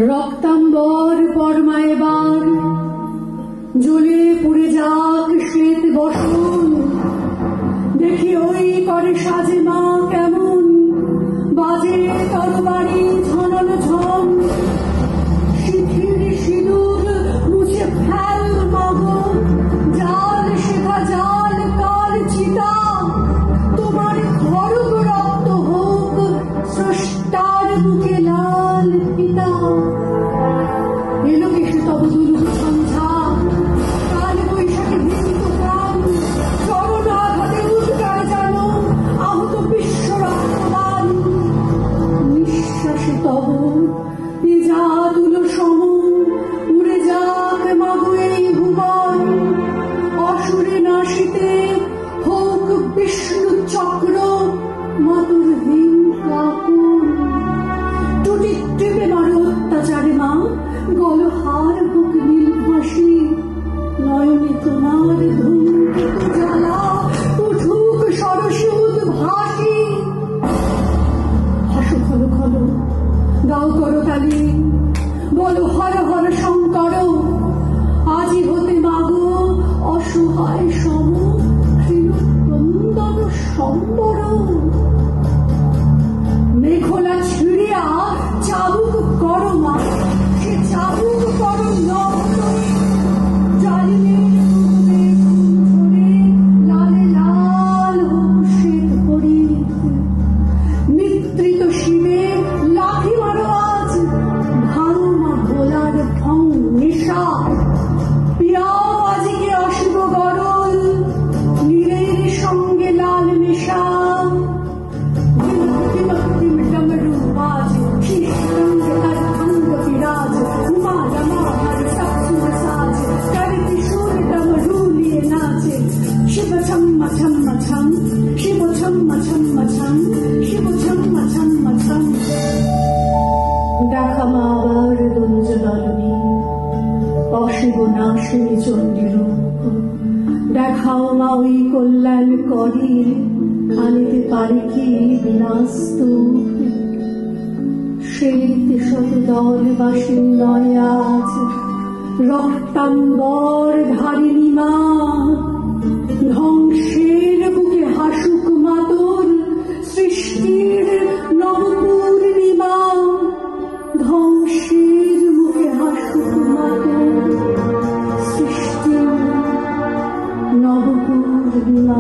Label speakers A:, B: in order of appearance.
A: রক্তাম্বর পরমা এবার জ্বলে পুড়ে যাক শ্বেত বসন, দেখি ওই করে সাজে মা কেমন, বাজে তরবারি ঝনন ঝন, শিথির সিঁদুর মুছে ফেল মাগো, জাল শেখা জাল কাল চিতা, তোমার খড়গ রক্ত হোক স্রষ্টার বুকে লাল পিতা। এলো কেসে তব দুলুক সন্ধ্যা, কাল বৈশাখে ভীত প্রাণ, চরণ আঘাতে উদ্গার জানো আহত বিশ্ব রক্তবান। নিঃশ্বাসে তব তেজা তুলো সম উড়ে যাক মাগো এই ভুবন, অসুরে নাশিতে হোক বিষ্ণু চক্র মাতুর হীন কাকুন। টুটি টিপে মারো অত্যাচারে মা, গলহার বুক নীল ফাঁসি, নয়নে তোমার ধূমকেতু জ্বালা উঠুক সরসে উদ্ভাসি। হাসো খলো খলো গাও করো তালি, বলো হর হর শঙ্কর, আজি হতে মাগো অসহায় সম ক্রন্দন সম্বর। মেঘলা ছিড়িয়া চাবুক করো মা, সে চাবুক করো নগ্ন, জ্বালিয়ে ডুববে ঝরে লালে লাল হোক শ্বেত হরিত। নিদ্রিত শিবে লাঠি মারো আজ, ভাঙো মা ভোলার ঢং নেশা, পিয়াও আজিকে অশুভ গরল, নীরের সঙ্গে লাল নেশা। डमरू बाज शीश रंग हर अंग विराज, उमा रमा हर सब सुर साज, कर त्रिशूल डमरू लिए नाचे। शिव छम छम छम, शिव छम छम छम, शिव छम छम छम। দেখা মা আবার দনুজ দলনী, অশিব নাশিনী চণ্ডী রূপ, দেখাও মা ওই কল্যাণ করি, আনিতে পারে কি বিনাস্তূপ। শ্বেত শতদল বাসিন নয় আজ, রক্তাম্বর ধারিণী মা, ধ্বংসের বুকে হাসুক মাতর সৃষ্টির নবপূর্ণিমা। ধ্বংসের মুখে হাসুক মাতর সৃষ্টির নবপূর্ণিমা।